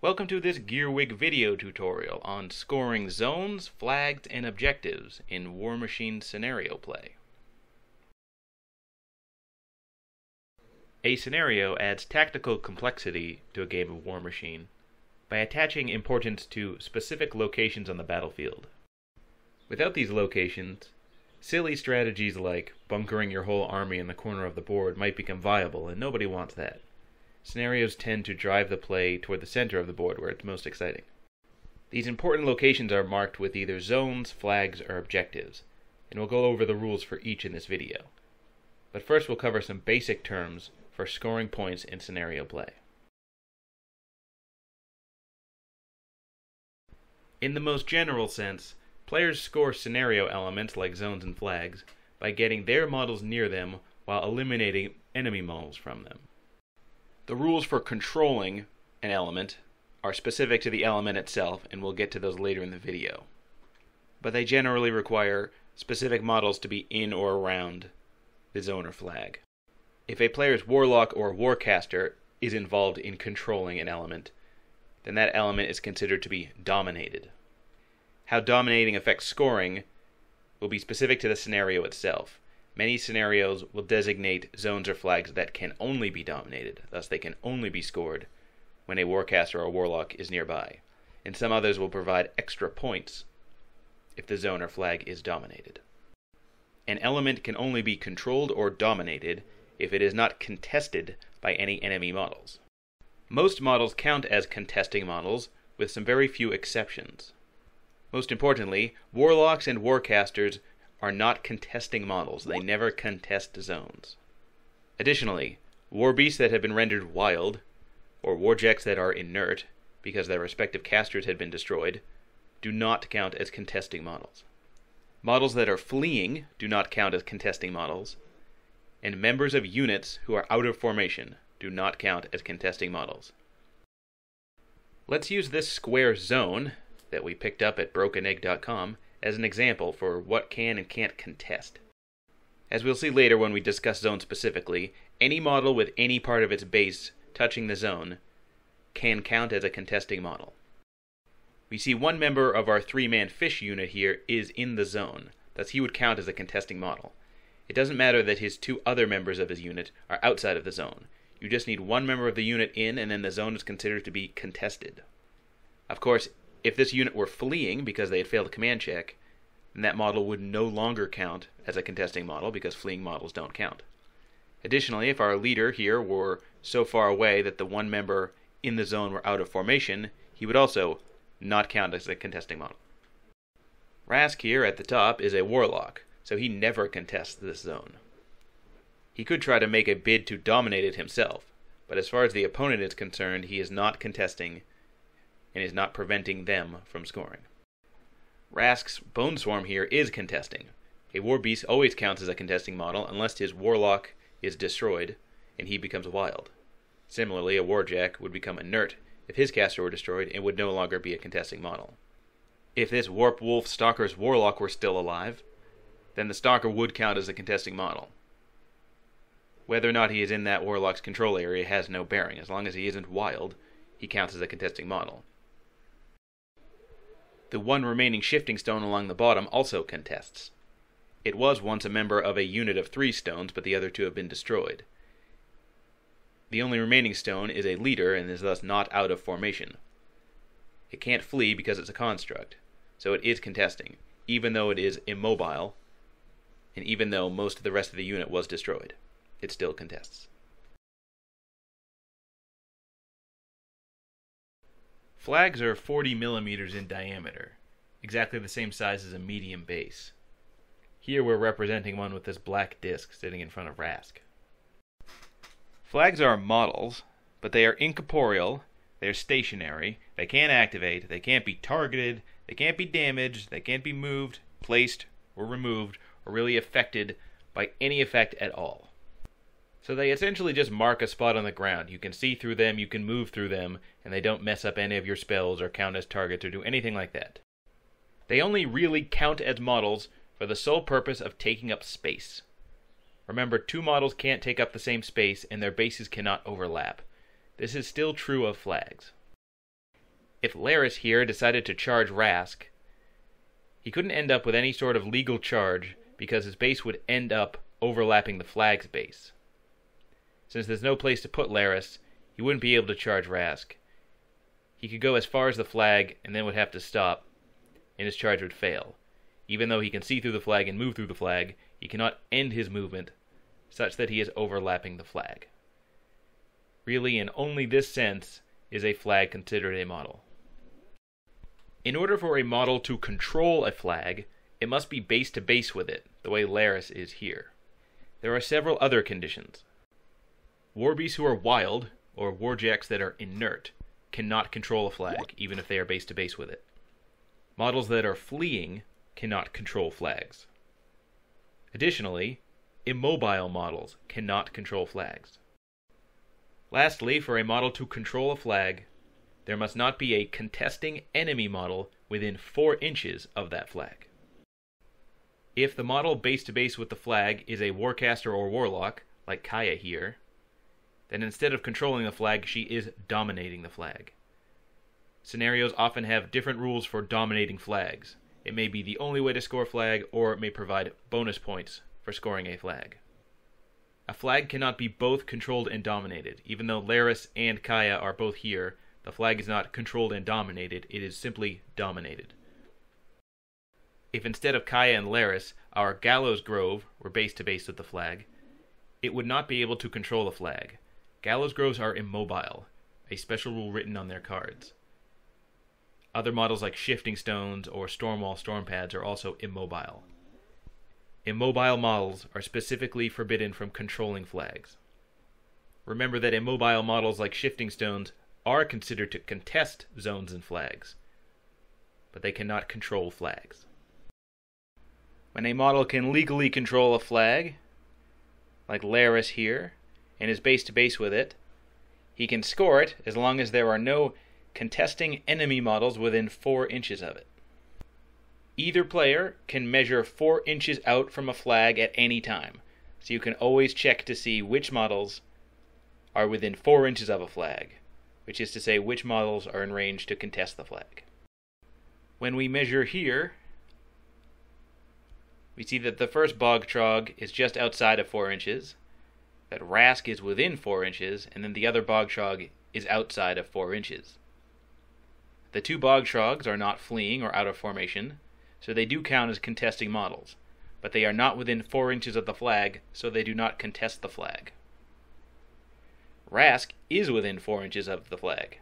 Welcome to this Gearwig video tutorial on scoring zones, flags, and objectives in Warmachine scenario play. A scenario adds tactical complexity to a game of Warmachine by attaching importance to specific locations on the battlefield. Without these locations, silly strategies like bunkering your whole army in the corner of the board might become viable, and nobody wants that. Scenarios tend to drive the play toward the center of the board where it's most exciting. These important locations are marked with either zones, flags, or objectives, and we'll go over the rules for each in this video. But first we'll cover some basic terms for scoring points in scenario play. In the most general sense, players score scenario elements like zones and flags by getting their models near them while eliminating enemy models from them. The rules for controlling an element are specific to the element itself, and we'll get to those later in the video. But they generally require specific models to be in or around the zone or flag. If a player's warlock or warcaster is involved in controlling an element, then that element is considered to be dominated. How dominating affects scoring will be specific to the scenario itself. Many scenarios will designate zones or flags that can only be dominated, thus they can only be scored when a warcaster or warlock is nearby, and some others will provide extra points if the zone or flag is dominated. An element can only be controlled or dominated if it is not contested by any enemy models. Most models count as contesting models, with some very few exceptions. Most importantly, warlocks and warcasters are not contesting models. They never contest zones. Additionally, warbeasts that have been rendered wild, or warjacks that are inert because their respective casters had been destroyed, do not count as contesting models. Models that are fleeing do not count as contesting models, and members of units who are out of formation do not count as contesting models. Let's use this square zone that we picked up at brokenegg.com as an example for what can and can't contest. As we'll see later when we discuss zones specifically, any model with any part of its base touching the zone can count as a contesting model. We see one member of our three-man fish unit here is in the zone, thus he would count as a contesting model. It doesn't matter that his two other members of his unit are outside of the zone. You just need one member of the unit in, and then the zone is considered to be contested. Of course, if this unit were fleeing because they had failed a command check, then that model would no longer count as a contesting model because fleeing models don't count. Additionally, if our leader here were so far away that the one member in the zone were out of formation, he would also not count as a contesting model. Rask here at the top is a warlock, so he never contests this zone. He could try to make a bid to dominate it himself, but as far as the opponent is concerned, he is not contesting and is not preventing them from scoring. Rask's Bone Swarm here is contesting. A warbeast always counts as a contesting model unless his warlock is destroyed and he becomes wild. Similarly, a warjack would become inert if his caster were destroyed and would no longer be a contesting model. If this Warp Wolf Stalker's warlock were still alive, then the Stalker would count as a contesting model. Whether or not he is in that warlock's control area has no bearing. As long as he isn't wild, he counts as a contesting model. The one remaining shifting stone along the bottom also contests. It was once a member of a unit of 3 stones, but the other 2 have been destroyed. The only remaining stone is a leader and is thus not out of formation. It can't flee because it's a construct, so it is contesting, even though it is immobile, and even though most of the rest of the unit was destroyed. It still contests. Flags are 40 millimeters in diameter, exactly the same size as a medium base. Here we're representing one with this black disc sitting in front of Rask. Flags are models, but they are incorporeal, they are stationary, they can't activate, they can't be targeted, they can't be damaged, they can't be moved, placed, or removed, or really affected by any effect at all. So they essentially just mark a spot on the ground. You can see through them, you can move through them, and they don't mess up any of your spells or count as targets or do anything like that. They only really count as models for the sole purpose of taking up space. Remember, 2 models can't take up the same space, and their bases cannot overlap. This is still true of flags. If Laris here decided to charge Rask, he couldn't end up with any sort of legal charge because his base would end up overlapping the flag's base. Since there's no place to put Laris, he wouldn't be able to charge Rask. He could go as far as the flag and then would have to stop, and his charge would fail. Even though he can see through the flag and move through the flag, he cannot end his movement such that he is overlapping the flag. Really, in only this sense, is a flag considered a model. In order for a model to control a flag, it must be base to base with it, the way Laris is here. There are several other conditions. Warbeasts who are wild, or warjacks that are inert, cannot control a flag, even if they are base to base with it. Models that are fleeing cannot control flags. Additionally, immobile models cannot control flags. Lastly, for a model to control a flag, there must not be a contesting enemy model within 4 inches of that flag. If the model base to base with the flag is a warcaster or warlock, like Kaya here, then instead of controlling the flag, she is dominating the flag. Scenarios often have different rules for dominating flags. It may be the only way to score a flag, or it may provide bonus points for scoring a flag. A flag cannot be both controlled and dominated. Even though Laris and Kaya are both here, the flag is not controlled and dominated, it is simply dominated. If instead of Kaya and Laris, our Gallows Grove were base to base with the flag, it would not be able to control the flag. Gallows Groves are immobile, a special rule written on their cards. Other models like Shifting Stones or Stormwall Stormpads are also immobile. Immobile models are specifically forbidden from controlling flags. Remember that immobile models like Shifting Stones are considered to contest zones and flags, but they cannot control flags. When a model can legally control a flag, like Laris here, and is base to base with it, he can score it as long as there are no contesting enemy models within 4 inches of it. Either player can measure 4 inches out from a flag at any time, so you can always check to see which models are within 4 inches of a flag, which is to say which models are in range to contest the flag. When we measure here, we see that the first Bog Trog is just outside of 4 inches, that Rask is within 4 inches, and then the other Bog Trog is outside of 4 inches. The 2 Bog Trogs are not fleeing or out of formation, so they do count as contesting models, but they are not within 4 inches of the flag, so they do not contest the flag. Rask is within 4 inches of the flag,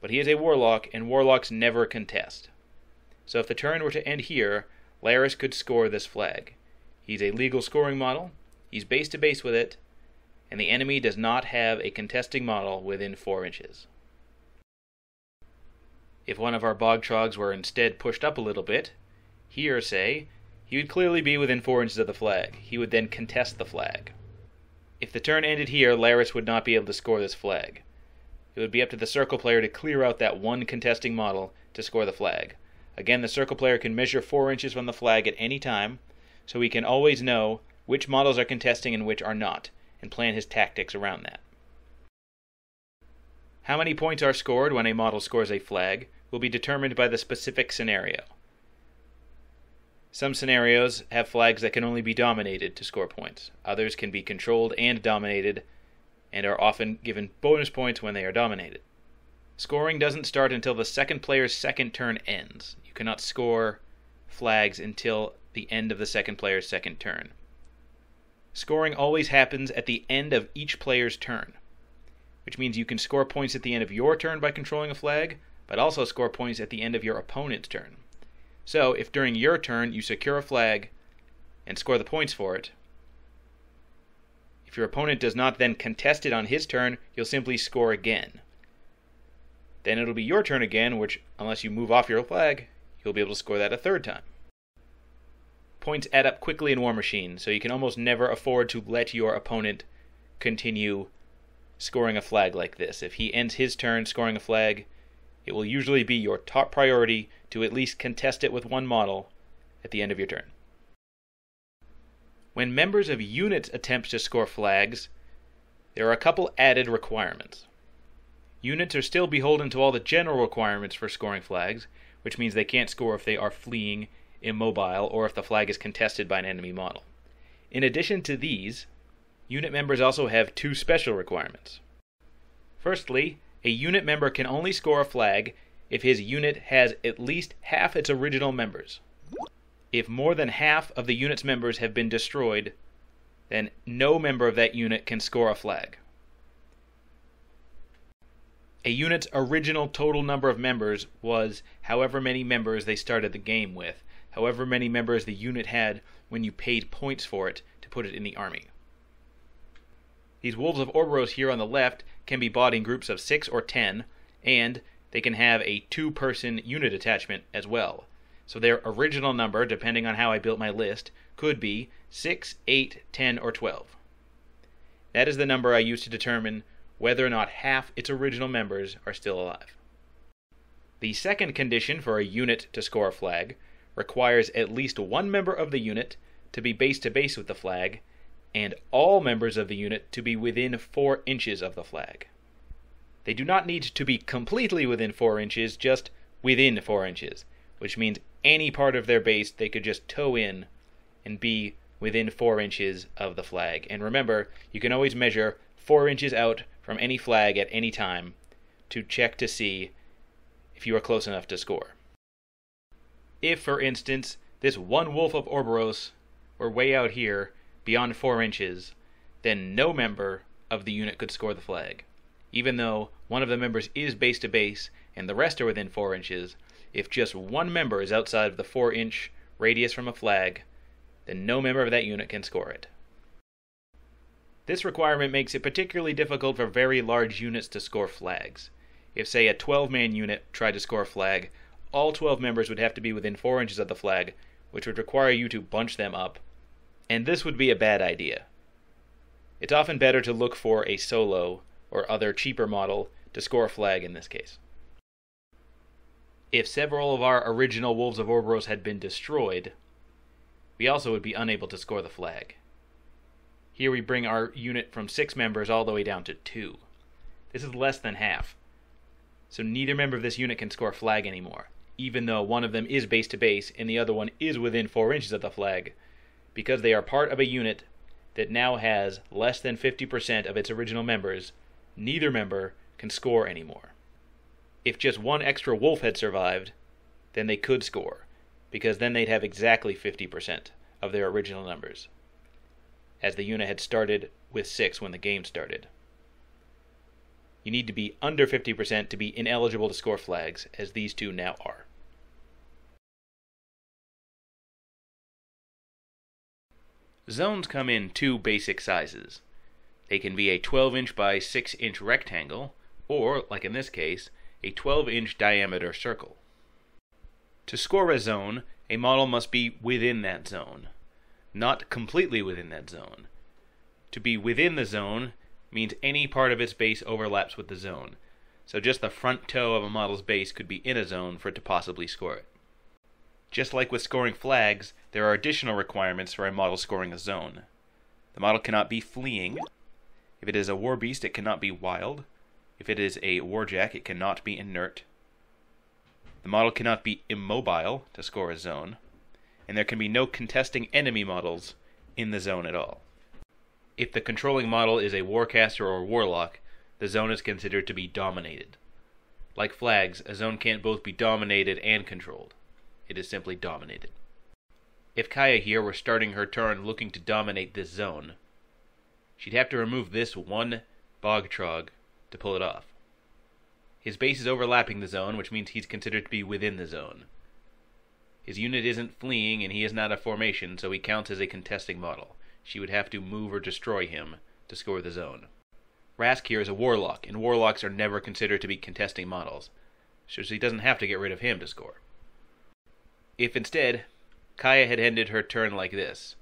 but he is a warlock, and warlocks never contest. So if the turn were to end here, Laris could score this flag. He's a legal scoring model, he's base to base with it, and the enemy does not have a contesting model within 4 inches. If one of our Bog Trogs were instead pushed up a little bit, here, say, he would clearly be within 4 inches of the flag. He would then contest the flag. If the turn ended here, Laris would not be able to score this flag. It would be up to the circle player to clear out that one contesting model to score the flag. Again, the circle player can measure 4 inches from the flag at any time, so he can always know which models are contesting and which are not, and plan his tactics around that. How many points are scored when a model scores a flag will be determined by the specific scenario. Some scenarios have flags that can only be dominated to score points. Others can be controlled and dominated, and are often given bonus points when they are dominated. Scoring doesn't start until the second player's second turn ends. You cannot score flags until the end of the second player's second turn. Scoring always happens at the end of each player's turn, which means you can score points at the end of your turn by controlling a flag, but also score points at the end of your opponent's turn. So, if during your turn you secure a flag and score the points for it, if your opponent does not then contest it on his turn, you'll simply score again. Then it'll be your turn again, which, unless you move off your flag, you'll be able to score that a third time. Points add up quickly in Warmachine, so you can almost never afford to let your opponent continue scoring a flag like this. If he ends his turn scoring a flag, it will usually be your top priority to at least contest it with one model at the end of your turn. When members of units attempt to score flags, there are a couple added requirements. Units are still beholden to all the general requirements for scoring flags, which means they can't score if they are fleeing, immobile, or if the flag is contested by an enemy model. In addition to these, unit members also have two special requirements. Firstly, a unit member can only score a flag if his unit has at least half its original members. If more than half of the unit's members have been destroyed, then no member of that unit can score a flag. A unit's original total number of members was however many members they started the game with, however many members the unit had when you paid points for it to put it in the army. These Wolves of Orboros here on the left can be bought in groups of 6 or 10, and they can have a 2-person unit attachment as well. So their original number, depending on how I built my list, could be 6, 8, 10, or 12. That is the number I use to determine whether or not half its original members are still alive. The second condition for a unit to score a flag requires at least one member of the unit to be base-to-base with the flag, and all members of the unit to be within 4 inches of the flag. They do not need to be completely within 4 inches, just within 4 inches, which means any part of their base they could just tow in and be within 4 inches of the flag. And remember, you can always measure 4 inches out from any flag at any time to check to see if you are close enough to score. If, for instance, this one Wolf of Orboros were way out here, beyond 4 inches, then no member of the unit could score the flag. Even though one of the members is base to base and the rest are within 4 inches, if just one member is outside of the 4-inch radius from a flag, then no member of that unit can score it. This requirement makes it particularly difficult for very large units to score flags. If, say, a 12-man unit tried to score a flag, all 12 members would have to be within 4 inches of the flag, which would require you to bunch them up, and this would be a bad idea. It's often better to look for a solo or other cheaper model to score a flag in this case. If several of our original Wolves of Orboros had been destroyed, we also would be unable to score the flag. Here we bring our unit from 6 members all the way down to 2. This is less than half. So neither member of this unit can score a flag anymore, even though one of them is base to base and the other one is within 4 inches of the flag, because they are part of a unit that now has less than 50% of its original members. Neither member can score anymore. If just one extra wolf had survived, then they could score, because then they'd have exactly 50% of their original numbers, as the unit had started with 6 when the game started. You need to be under 50% to be ineligible to score flags, as these two now are. Zones come in 2 basic sizes. They can be a 12-inch by 6-inch rectangle, or, like in this case, a 12-inch diameter circle. To score a zone, a model must be within that zone, not completely within that zone. To be within the zone means any part of its base overlaps with the zone, so just the front toe of a model's base could be in a zone for it to possibly score it. Just like with scoring flags, there are additional requirements for a model scoring a zone. The model cannot be fleeing. If it is a war beast, it cannot be wild. If it is a warjack, it cannot be inert. The model cannot be immobile to score a zone, and there can be no contesting enemy models in the zone at all. If the controlling model is a warcaster or warlock, the zone is considered to be dominated. Like flags, a zone can't both be dominated and controlled. It is simply dominated. If Kaya here were starting her turn looking to dominate this zone, she'd have to remove this one bogtrog to pull it off. His base is overlapping the zone, which means he's considered to be within the zone. His unit isn't fleeing, and he is not a formation, so he counts as a contesting model. She would have to move or destroy him to score the zone. Rask here is a warlock, and warlocks are never considered to be contesting models, so she doesn't have to get rid of him to score. If instead, Kaya had ended her turn like this,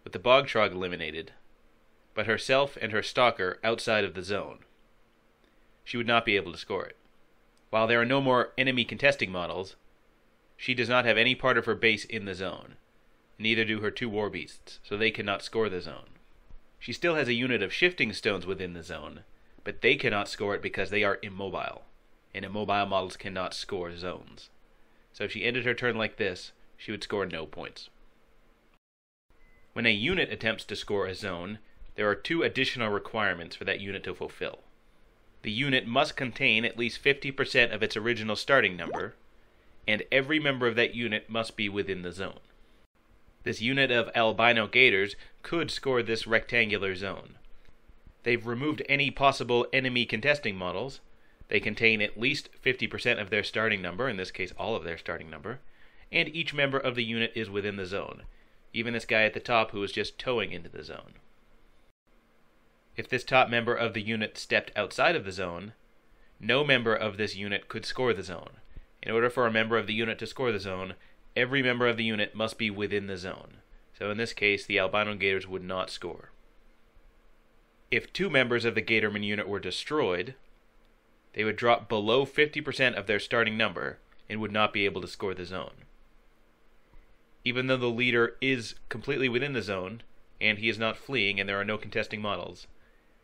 with the bogtrog eliminated, but herself and her stalker outside of the zone, she would not be able to score it. While there are no more enemy contesting models, she does not have any part of her base in the zone. Neither do her 2 warbeasts, so they cannot score the zone. She still has a unit of shifting stones within the zone, but they cannot score it because they are immobile, and immobile models cannot score zones. So if she ended her turn like this, she would score no points. When a unit attempts to score a zone, there are 2 additional requirements for that unit to fulfill. The unit must contain at least 50% of its original starting number, and every member of that unit must be within the zone. This unit of albino gators could score this rectangular zone. They've removed any possible enemy contesting models. They contain at least 50% of their starting number, in this case all of their starting number, and each member of the unit is within the zone, even this guy at the top who is just towing into the zone. If this top member of the unit stepped outside of the zone, no member of this unit could score the zone. In order for a member of the unit to score the zone, every member of the unit must be within the zone. So in this case, the albino gators would not score. If 2 members of the Gatorman unit were destroyed, they would drop below 50% of their starting number and would not be able to score the zone. Even though the leader is completely within the zone, and he is not fleeing and there are no contesting models,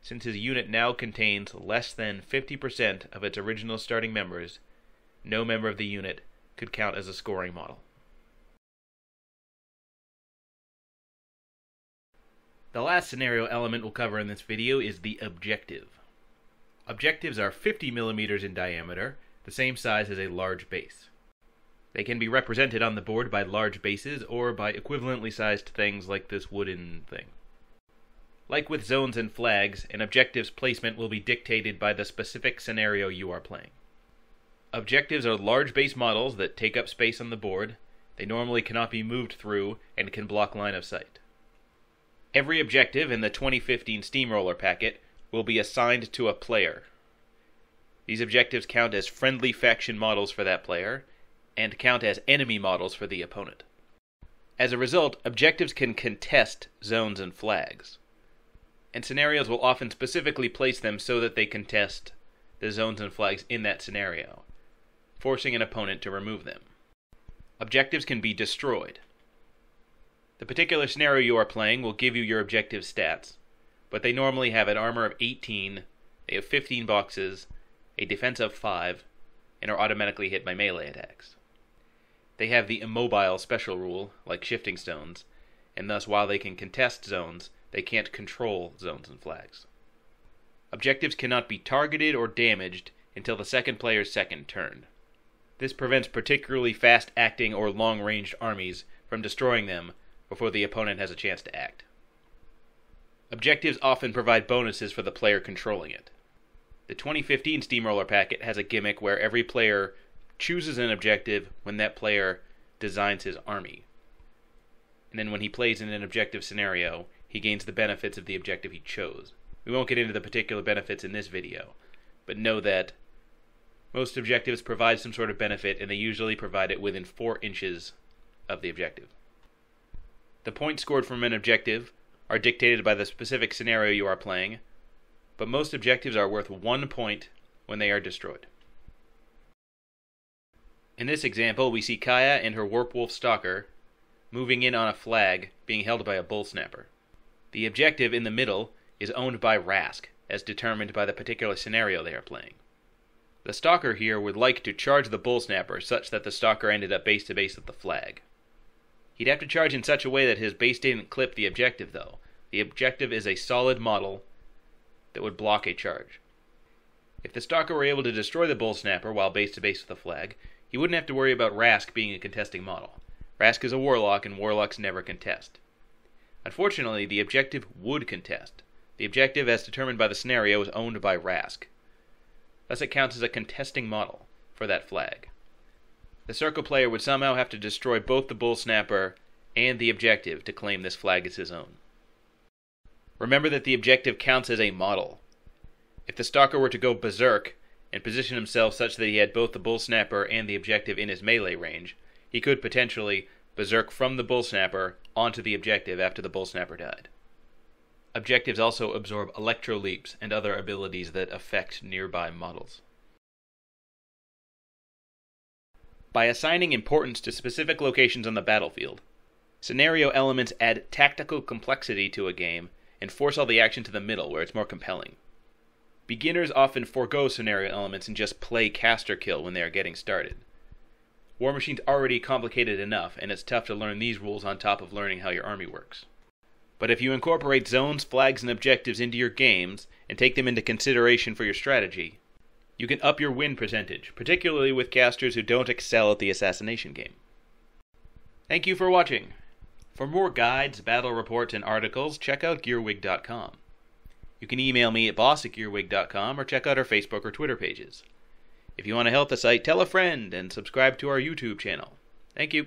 since his unit now contains less than 50% of its original starting members, no member of the unit could count as a scoring model. The last scenario element we'll cover in this video is the objective. Objectives are 50 millimeters in diameter, the same size as a large base. They can be represented on the board by large bases or by equivalently sized things like this wooden thing. Like with zones and flags, an objective's placement will be dictated by the specific scenario you are playing. Objectives are large base models that take up space on the board. They normally cannot be moved through and can block line of sight. Every objective in the 2015 Steamroller packet will be assigned to a player. These objectives count as friendly faction models for that player, and count as enemy models for the opponent. As a result, objectives can contest zones and flags, and scenarios will often specifically place them so that they contest the zones and flags in that scenario, forcing an opponent to remove them. Objectives can be destroyed. The particular scenario you are playing will give you your objective stats, but they normally have an armor of 18, they have 15 boxes, a defense of 5, and are automatically hit by melee attacks. They have the immobile special rule, like shifting stones, and thus while they can contest zones, they can't control zones and flags. Objectives cannot be targeted or damaged until the second player's second turn. This prevents particularly fast-acting or long-ranged armies from destroying them before the opponent has a chance to act. Objectives often provide bonuses for the player controlling it. The 2015 Steamroller packet has a gimmick where every player chooses an objective when that player designs his army. And then when he plays in an objective scenario, he gains the benefits of the objective he chose. We won't get into the particular benefits in this video, but know that most objectives provide some sort of benefit, and they usually provide it within 4 inches of the objective. The points scored from an objective are dictated by the specific scenario you are playing, but most objectives are worth 1 point when they are destroyed. In this example, we see Kaya and her Warp Wolf Stalker moving in on a flag being held by a Bull Snapper. The objective in the middle is owned by Rask, as determined by the particular scenario they are playing. The Stalker here would like to charge the Bull Snapper such that the Stalker ended up base to base with the flag. He'd have to charge in such a way that his base didn't clip the objective, though. The objective is a solid model that would block a charge. If the Stalker were able to destroy the Bull Snapper while base to base with the flag, he wouldn't have to worry about Rask being a contesting model. Rask is a Warlock, and Warlocks never contest. Unfortunately, the objective would contest. The objective, as determined by the scenario, is owned by Rask. Thus it counts as a contesting model for that flag. The Circle player would somehow have to destroy both the Bull Snapper and the objective to claim this flag as his own. Remember that the objective counts as a model. If the Stalker were to go berserk and position himself such that he had both the Bull Snapper and the objective in his melee range, he could potentially berserk from the Bull Snapper onto the objective after the Bull Snapper died. Objectives also absorb electro leaps and other abilities that affect nearby models. By assigning importance to specific locations on the battlefield, scenario elements add tactical complexity to a game and force all the action to the middle where it's more compelling. Beginners often forego scenario elements and just play caster kill when they are getting started. Warmachine's already complicated enough, and it's tough to learn these rules on top of learning how your army works. But if you incorporate zones, flags, and objectives into your games, and take them into consideration for your strategy, you can up your win percentage, particularly with casters who don't excel at the assassination game. Thank you for watching. For more guides, battle reports, and articles, check out Gearwig.com. You can email me at boss@gearwig.com or check out our Facebook or Twitter pages. If you want to help the site, tell a friend and subscribe to our YouTube channel. Thank you.